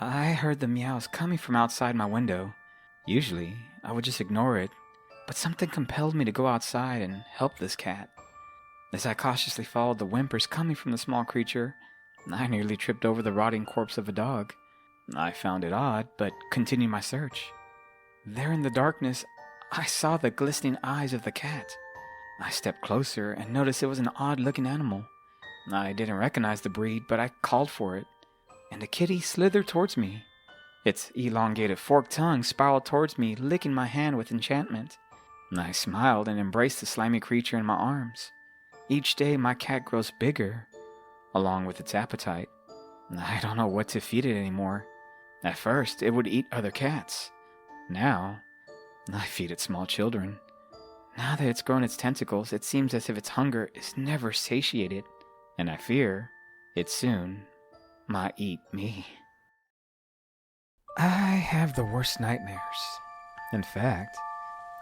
I heard the meows coming from outside my window. Usually, I would just ignore it, but something compelled me to go outside and help this cat. As I cautiously followed the whimpers coming from the small creature, I nearly tripped over the rotting corpse of a dog. I found it odd, but continued my search. There in the darkness, I saw the glistening eyes of the cat. I stepped closer and noticed it was an odd-looking animal. I didn't recognize the breed, but I called for it, and the kitty slithered towards me. Its elongated forked tongue spiraled towards me, licking my hand with enchantment. I smiled and embraced the slimy creature in my arms. Each day my cat grows bigger, along with its appetite. I don't know what to feed it anymore. At first, it would eat other cats. Now, I feed it small children. Now that it's grown its tentacles, it seems as if its hunger is never satiated, and I fear it soon might eat me. I have the worst nightmares. In fact,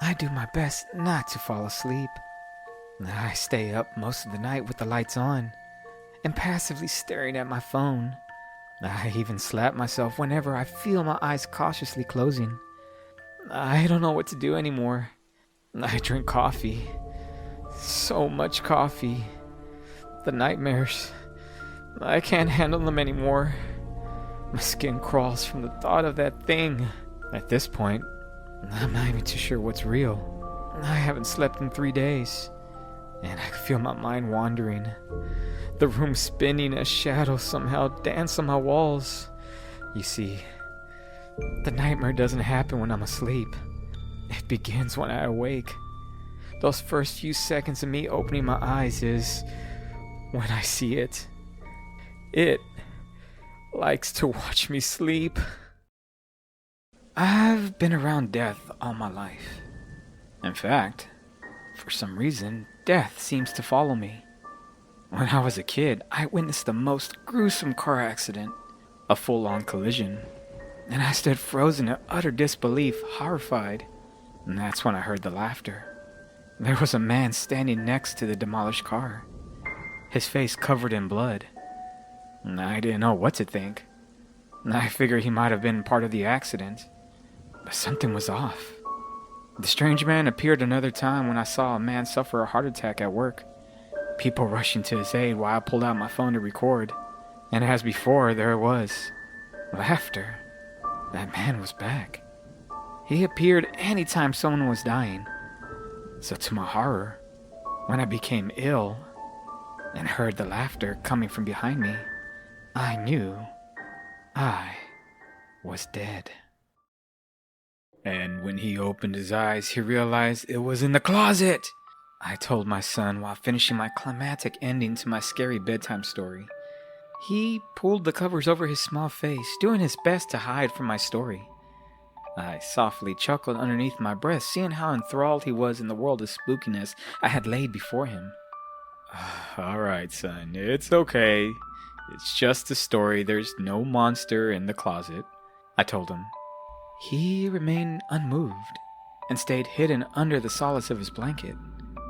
I do my best not to fall asleep. I stay up most of the night with the lights on and passively staring at my phone. I even slap myself whenever I feel my eyes cautiously closing. I don't know what to do anymore. I drink coffee. So much coffee. The nightmares, I can't handle them anymore. My skin crawls from the thought of that thing. At this point, I'm not even too sure what's real. I haven't slept in 3 days, and I can feel my mind wandering. The room spinning as shadows somehow dance on my walls. You see, the nightmare doesn't happen when I'm asleep. It begins when I awake. Those first few seconds of me opening my eyes is when I see it. It likes to watch me sleep. I've been around death all my life. In fact, for some reason, death seems to follow me. When I was a kid, I witnessed the most gruesome car accident, a full-on collision, and I stood frozen in utter disbelief, horrified. And that's when I heard the laughter. There was a man standing next to the demolished car, his face covered in blood. I didn't know what to think. I figured he might have been part of the accident, but something was off. The strange man appeared another time when I saw a man suffer a heart attack at work. People rushing to his aid while I pulled out my phone to record, and as before, there it was. Laughter. That man was back. He appeared anytime someone was dying. So to my horror, when I became ill and heard the laughter coming from behind me, I knew I was dead. And when he opened his eyes, he realized it was in the closet. I told my son while finishing my climactic ending to my scary bedtime story. He pulled the covers over his small face, doing his best to hide from my story. I softly chuckled underneath my breath, seeing how enthralled he was in the world of spookiness I had laid before him. All right, son, it's okay. It's just a story. There's no monster in the closet, I told him. He remained unmoved and stayed hidden under the solace of his blanket.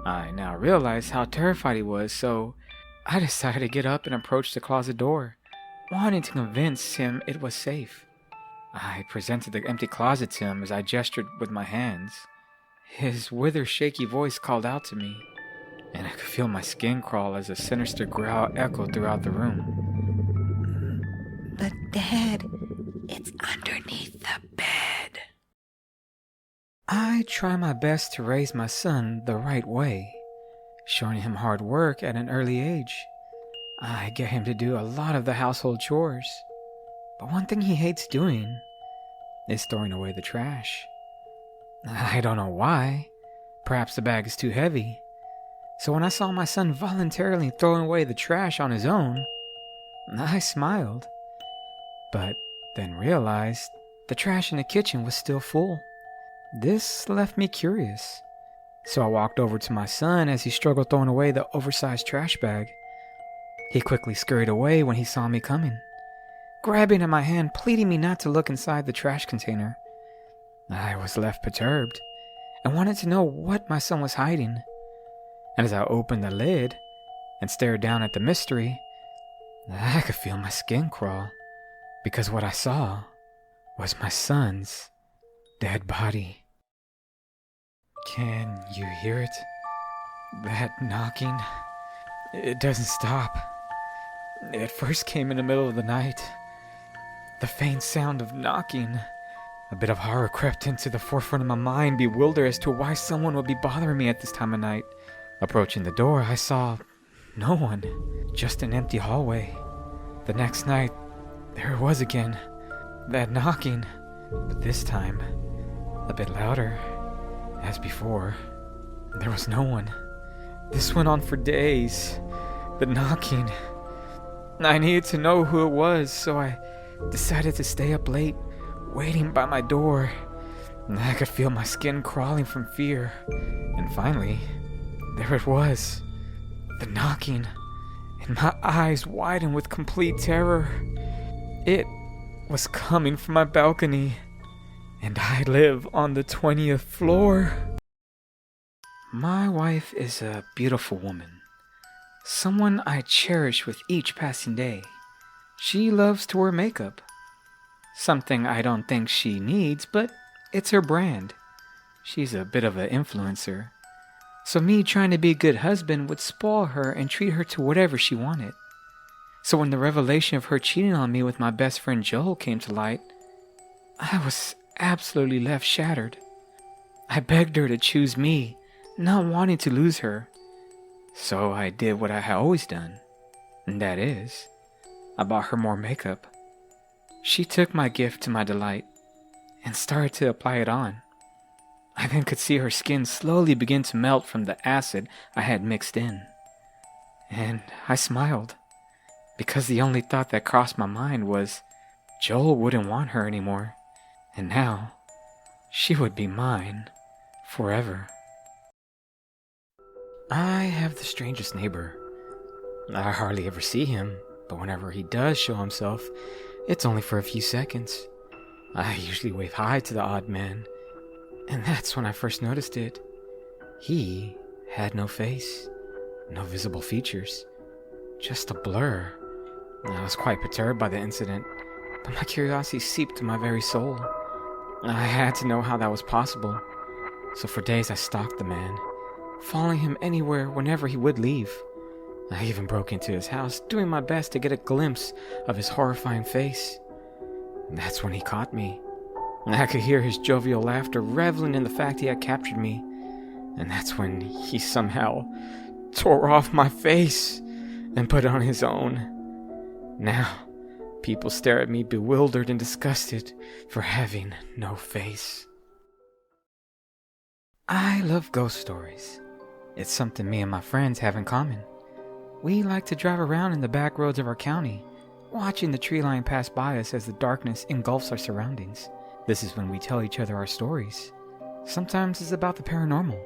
I now realized how terrified he was, so I decided to get up and approach the closet door, wanting to convince him it was safe. I presented the empty closet to him as I gestured with my hands. His withered, shaky voice called out to me, and I could feel my skin crawl as a sinister growl echoed throughout the room. But Dad, it's underneath the bed. I try my best to raise my son the right way, showing him hard work at an early age. I get him to do a lot of the household chores, but one thing he hates doing is throwing away the trash. I don't know why. Perhaps the bag is too heavy. So when I saw my son voluntarily throwing away the trash on his own, I smiled, but then realized the trash in the kitchen was still full. This left me curious, so I walked over to my son as he struggled throwing away the oversized trash bag. He quickly scurried away when he saw me coming, grabbing at my hand, pleading me not to look inside the trash container. I was left perturbed and wanted to know what my son was hiding. And as I opened the lid and stared down at the mystery, I could feel my skin crawl. because what I saw was my son's dead body. Can you hear it? That knocking? It doesn't stop. It first came in the middle of the night. The faint sound of knocking. A bit of horror crept into the forefront of my mind, bewildered as to why someone would be bothering me at this time of night. Approaching the door, I saw no one, just an empty hallway. The next night, there it was again, that knocking, but this time, a bit louder. As before, there was no one. This went on for days, the knocking. I needed to know who it was, so I decided to stay up late, waiting by my door. I could feel my skin crawling from fear. And finally, there it was, the knocking, and my eyes widened with complete terror. It was coming from my balcony, and I live on the 20th floor. My wife is a beautiful woman, someone I cherish with each passing day. She loves to wear makeup, something I don't think she needs, but it's her brand. She's a bit of an influencer, so me trying to be a good husband would spoil her and treat her to whatever she wanted. So when the revelation of her cheating on me with my best friend Joel came to light, I was absolutely left shattered. I begged her to choose me, not wanting to lose her. So I did what I had always done, and that is, I bought her more makeup. She took my gift to my delight and started to apply it on. I then could see her skin slowly begin to melt from the acid I had mixed in. And I smiled, because the only thought that crossed my mind was Joel wouldn't want her anymore, and now she would be mine forever. I have the strangest neighbor. I hardly ever see him, but whenever he does show himself, it's only for a few seconds. I usually wave hi to the odd man, and that's when I first noticed it. He had no face, no visible features, just a blur. I was quite perturbed by the incident, but my curiosity seeped to my very soul. I had to know how that was possible, so for days I stalked the man, following him anywhere whenever he would leave. I even broke into his house, doing my best to get a glimpse of his horrifying face. And that's when he caught me. I could hear his jovial laughter, reveling in the fact he had captured me. And that's when he somehow tore off my face and put on his own. Now, people stare at me bewildered and disgusted for having no face. I love ghost stories. It's something me and my friends have in common. We like to drive around in the back roads of our county, watching the tree line pass by us as the darkness engulfs our surroundings. This is when we tell each other our stories. Sometimes it's about the paranormal.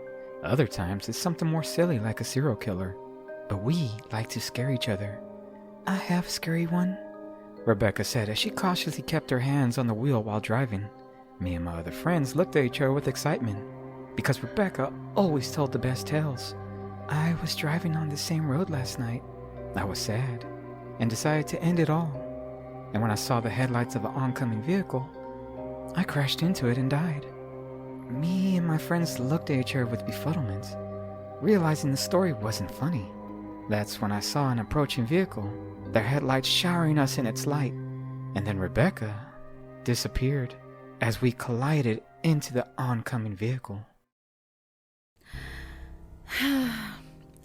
Other times it's something more silly like a serial killer. But we like to scare each other. I have a scary one, Rebecca said as she cautiously kept her hands on the wheel while driving. Me and my other friends looked at each other with excitement, because Rebecca always told the best tales. I was driving on the same road last night. I was sad, and decided to end it all. And when I saw the headlights of an oncoming vehicle, I crashed into it and died. Me and my friends looked at each other with befuddlement, realizing the story wasn't funny. That's when I saw an approaching vehicle, their headlights showering us in its light, and then Rebecca disappeared as we collided into the oncoming vehicle.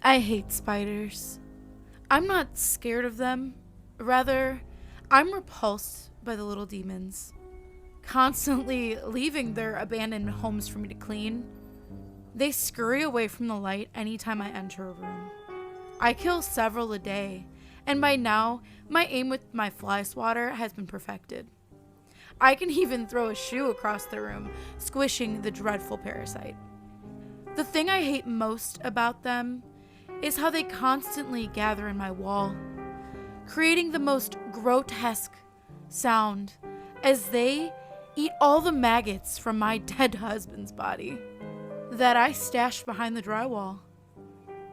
I hate spiders. I'm not scared of them. Rather, I'm repulsed by the little demons, constantly leaving their abandoned homes for me to clean. They scurry away from the light anytime I enter a room. I kill several a day, and by now, my aim with my fly swatter has been perfected. I can even throw a shoe across the room, squishing the dreadful parasite. The thing I hate most about them is how they constantly gather in my wall, creating the most grotesque sound as they eat all the maggots from my dead husband's body that I stashed behind the drywall.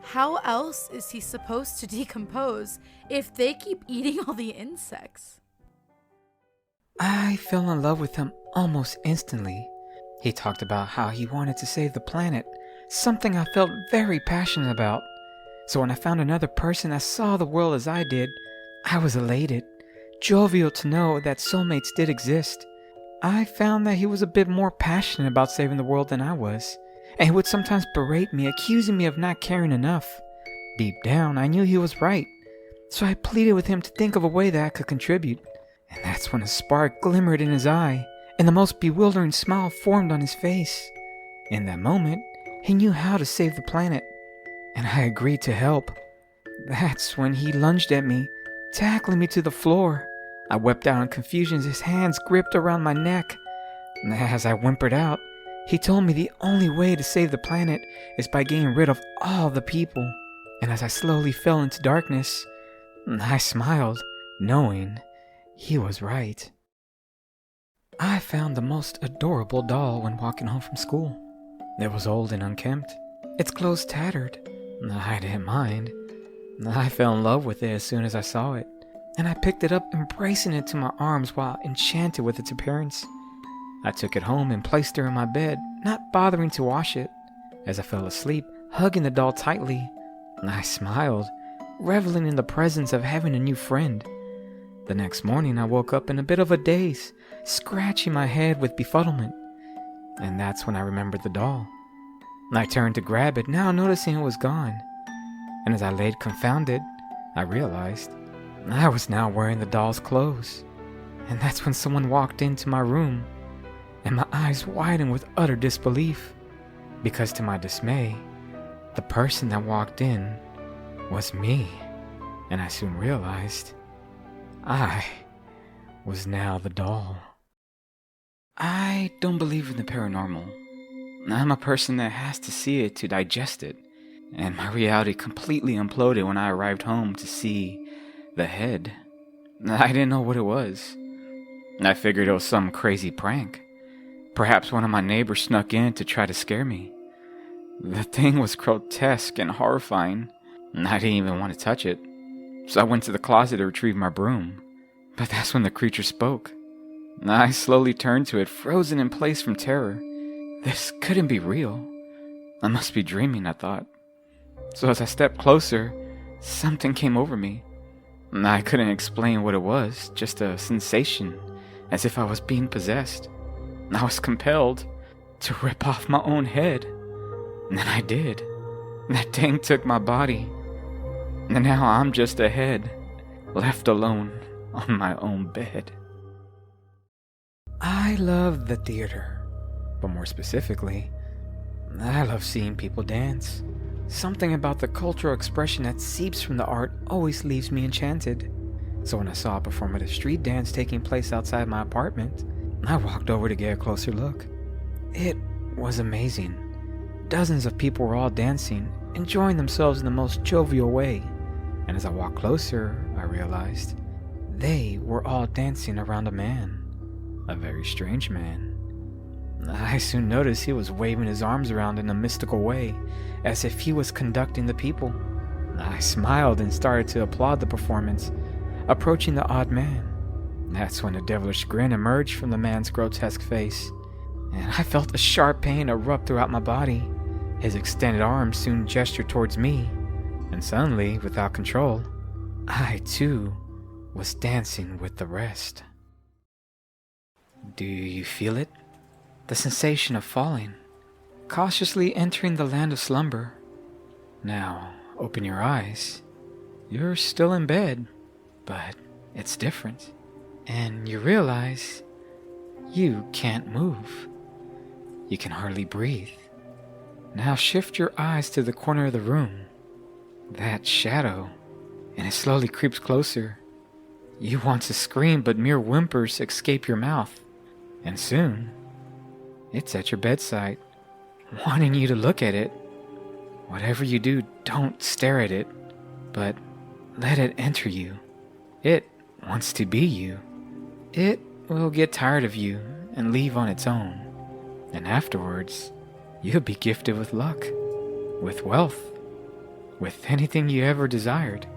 How else is he supposed to decompose if they keep eating all the insects? I fell in love with him almost instantly. He talked about how he wanted to save the planet, something I felt very passionate about. So when I found another person that saw the world as I did, I was elated, jovial to know that soulmates did exist. I found that he was a bit more passionate about saving the world than I was, and he would sometimes berate me, accusing me of not caring enough. Deep down, I knew he was right, so I pleaded with him to think of a way that I could contribute. And that's when a spark glimmered in his eye, and the most bewildering smile formed on his face. In that moment, he knew how to save the planet, and I agreed to help. That's when he lunged at me, tackling me to the floor. I wept out in confusion as his hands gripped around my neck. And as I whimpered out, he told me the only way to save the planet is by getting rid of all the people. And as I slowly fell into darkness, I smiled, knowing he was right. I found the most adorable doll when walking home from school. It was old and unkempt, its clothes tattered. I didn't mind. I fell in love with it as soon as I saw it, and I picked it up, embracing it to my arms while enchanted with its appearance. I took it home and placed her in my bed, not bothering to wash it. As I fell asleep, hugging the doll tightly, I smiled, reveling in the presence of having a new friend. The next morning, I woke up in a bit of a daze, scratching my head with befuddlement. And that's when I remembered the doll. I turned to grab it, now noticing it was gone. And as I laid confounded, I realized I was now wearing the doll's clothes. And that's when someone walked into my room, and my eyes widened with utter disbelief. Because to my dismay, the person that walked in was me. And I soon realized I was now the doll. I don't believe in the paranormal. I'm a person that has to see it to digest it, and my reality completely imploded when I arrived home to see the head. I didn't know what it was. I figured it was some crazy prank. Perhaps one of my neighbors snuck in to try to scare me. The thing was grotesque and horrifying, and I didn't even want to touch it. So I went to the closet to retrieve my broom. But that's when the creature spoke. I slowly turned to it, frozen in place from terror. This couldn't be real. I must be dreaming, I thought. So as I stepped closer, something came over me. I couldn't explain what it was, just a sensation, as if I was being possessed. I was compelled to rip off my own head. And then I did. That thing took my body. And now I'm just a head, left alone on my own bed. I love the theater, but more specifically, I love seeing people dance. Something about the cultural expression that seeps from the art always leaves me enchanted. So when I saw a performative street dance taking place outside my apartment, I walked over to get a closer look. It was amazing. Dozens of people were all dancing, enjoying themselves in the most jovial way. And as I walked closer, I realized they were all dancing around a man. A very strange man. I soon noticed he was waving his arms around in a mystical way, as if he was conducting the people. I smiled and started to applaud the performance, approaching the odd man. That's when a devilish grin emerged from the man's grotesque face, and I felt a sharp pain erupt throughout my body. His extended arm soon gestured towards me, and suddenly, without control, I too was dancing with the rest. Do you feel it? The sensation of falling, cautiously entering the land of slumber. Now, open your eyes. You're still in bed, but it's different. And you realize you can't move. You can hardly breathe. Now shift your eyes to the corner of the room. That shadow, and it slowly creeps closer. You want to scream, but mere whimpers escape your mouth. And soon, it's at your bedside, wanting you to look at it. Whatever you do, don't stare at it, but let it enter you. It wants to be you. It will get tired of you and leave on its own. And afterwards, you'll be gifted with luck, with wealth, with anything you ever desired,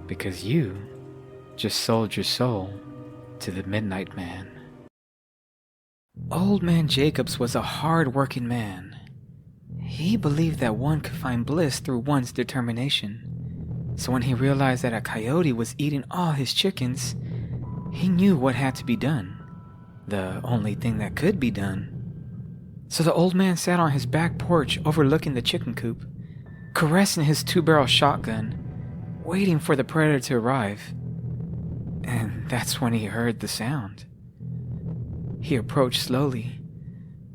because you just sold your soul to the Midnight Man. Old Man Jacobs was a hard-working man. He believed that one could find bliss through one's determination. So when he realized that a coyote was eating all his chickens, he knew what had to be done. The only thing that could be done. So the old man sat on his back porch overlooking the chicken coop, caressing his 2-barrel shotgun, waiting for the predator to arrive. And that's when he heard the sound. He approached slowly,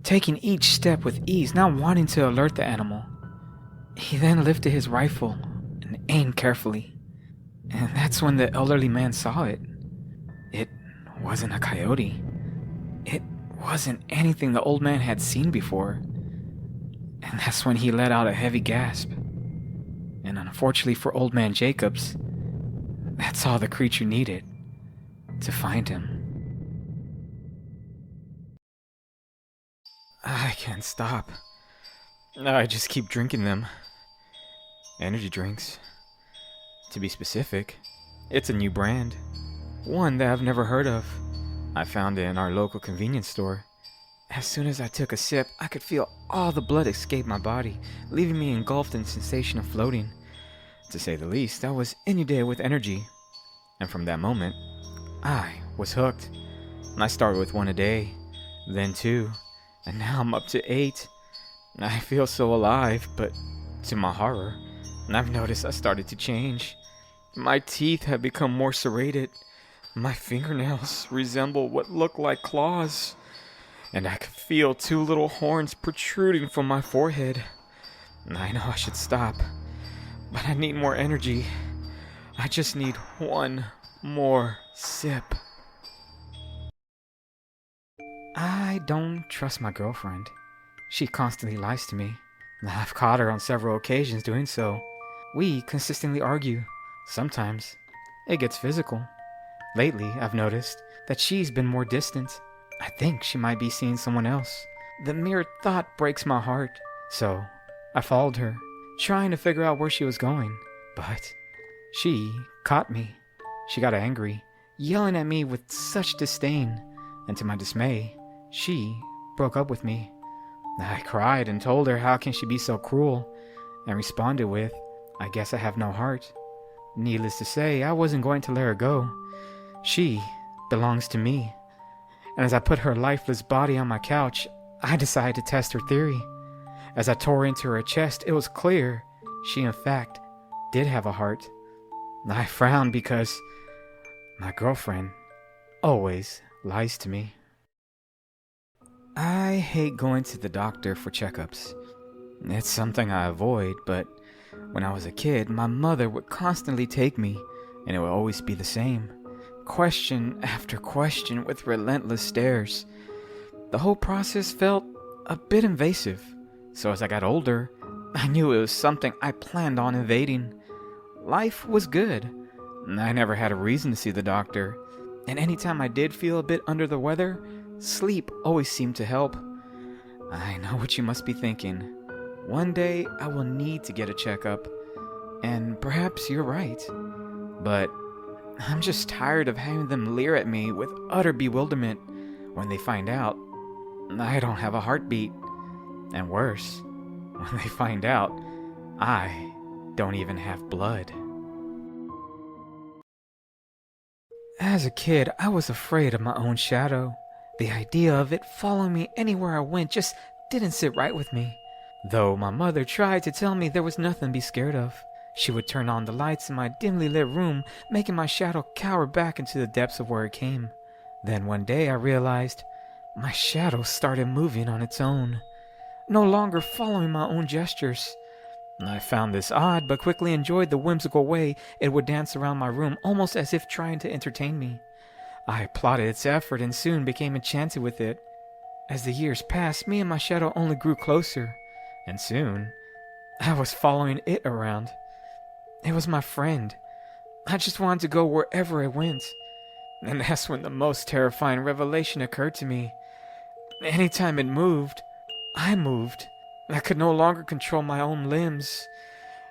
taking each step with ease, not wanting to alert the animal. He then lifted his rifle and aimed carefully. And that's when the elderly man saw it. It wasn't a coyote. It wasn't anything the old man had seen before. And that's when he let out a heavy gasp. And unfortunately for Old Man Jacobs, that's all the creature needed to find him. I can't stop. I just keep drinking them. Energy drinks. To be specific, it's a new brand. One that I've never heard of. I found it in our local convenience store. As soon as I took a sip, I could feel all the blood escape my body, leaving me engulfed in the sensation of floating. To say the least, I was inundated with energy. And from that moment, I was hooked. And I started with 1 a day, then 2, and now I'm up to 8. I feel so alive, but to my horror, I've noticed I started to change. My teeth have become more serrated. My fingernails resemble what look like claws. And I can feel 2 little horns protruding from my forehead. I know I should stop, but I need more energy. I just need 1 more sip. I don't trust my girlfriend. She constantly lies to me. I've caught her on several occasions doing so. We consistently argue. Sometimes it gets physical. Lately, I've noticed that she's been more distant. I think she might be seeing someone else. The mere thought breaks my heart. So, I followed her, trying to figure out where she was going. But she caught me. She got angry, yelling at me with such disdain. And to my dismay, she broke up with me. I cried and told her how can she be so cruel, and responded with, I guess I have no heart. Needless to say, I wasn't going to let her go. She belongs to me. And as I put her lifeless body on my couch, I decided to test her theory. As I tore into her chest, it was clear she in fact did have a heart. I frowned because my girlfriend always lies to me. I hate going to the doctor for checkups. It's something I avoid, but when I was a kid, my mother would constantly take me, and it would always be the same. Question after question with relentless stares. The whole process felt a bit invasive, so as I got older, I knew it was something I planned on evading. Life was good. I never had a reason to see the doctor, and anytime I did feel a bit under the weather, sleep always seemed to help. I know what you must be thinking. One day I will need to get a checkup, and perhaps you're right. But I'm just tired of having them leer at me with utter bewilderment when they find out I don't have a heartbeat. And worse, when they find out I don't even have blood. As a kid, I was afraid of my own shadow. The idea of it following me anywhere I went just didn't sit right with me. Though my mother tried to tell me there was nothing to be scared of. She would turn on the lights in my dimly lit room, making my shadow cower back into the depths of where it came. Then one day I realized my shadow started moving on its own, no longer following my own gestures. I found this odd, but quickly enjoyed the whimsical way it would dance around my room, almost as if trying to entertain me. I applauded its effort and soon became enchanted with it. As the years passed, me and my shadow only grew closer, and soon I was following it around. It was my friend. I just wanted to go wherever it went. And that's when the most terrifying revelation occurred to me. Anytime it moved, I moved. I could no longer control my own limbs.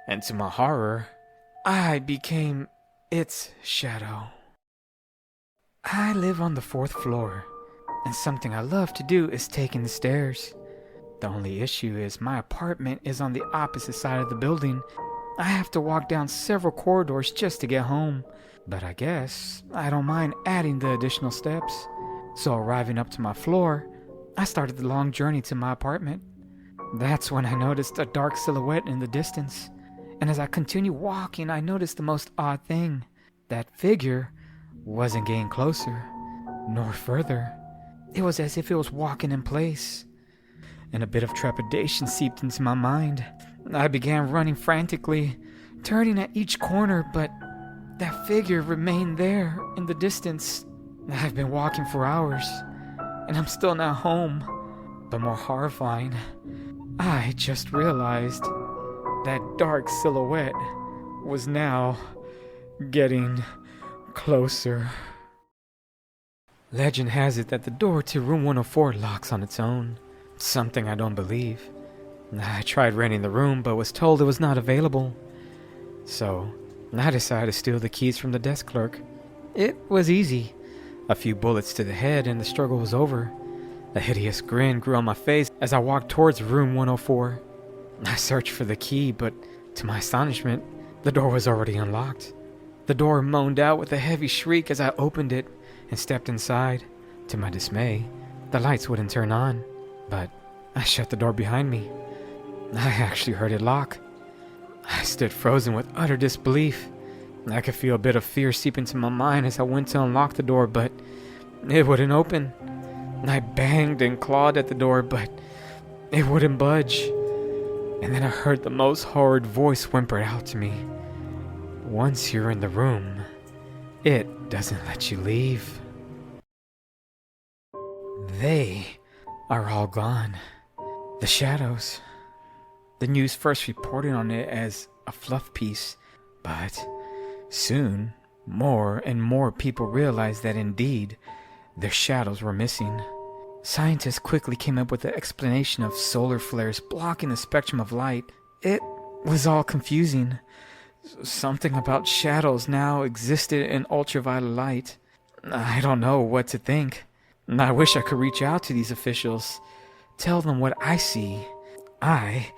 And to my horror, I became its shadow. I live on the 4th floor, and something I love to do is taking the stairs. The only issue is my apartment is on the opposite side of the building. I have to walk down several corridors just to get home. But I guess I don't mind adding the additional steps. So arriving up to my floor, I started the long journey to my apartment. That's when I noticed a dark silhouette in the distance. And as I continued walking, I noticed the most odd thing. That figure wasn't getting closer, nor further. It was as if it was walking in place. And a bit of trepidation seeped into my mind. I began running frantically, turning at each corner, but that figure remained there in the distance. I've been walking for hours, and I'm still not home. But more horrifying, I just realized that dark silhouette was now getting closer. Legend has it that the door to room 104 locks on its own. Something I don't believe. I tried renting the room, but was told it was not available. So, I decided to steal the keys from the desk clerk. It was easy. A few bullets to the head and the struggle was over. A hideous grin grew on my face as I walked towards room 104. I searched for the key, but to my astonishment, the door was already unlocked. The door moaned out with a heavy shriek as I opened it and stepped inside. To my dismay, the lights wouldn't turn on, but I shut the door behind me. I actually heard it lock. I stood frozen with utter disbelief. I could feel a bit of fear seep into my mind as I went to unlock the door, but it wouldn't open. I banged and clawed at the door, but it wouldn't budge. And then I heard the most horrid voice whimper out to me. Once you're in the room, it doesn't let you leave. They are all gone. The shadows. The news first reported on it as a fluff piece, but soon more and more people realized that indeed their shadows were missing. Scientists quickly came up with the explanation of solar flares blocking the spectrum of light. It was all confusing. Something about shadows now existed in ultraviolet light. I don't know what to think. I wish I could reach out to these officials, tell them what I see. I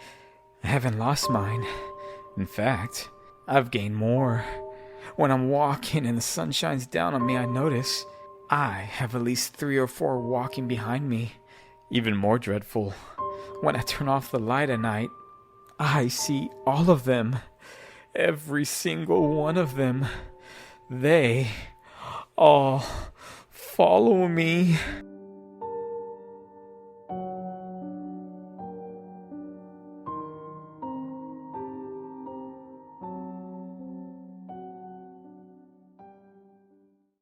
haven't lost mine. In fact, I've gained more. When I'm walking and the sun shines down on me, I notice I have at least 3 or 4 walking behind me. Even more dreadful, when I turn off the light at night, I see all of them. Every single one of them. They all follow me.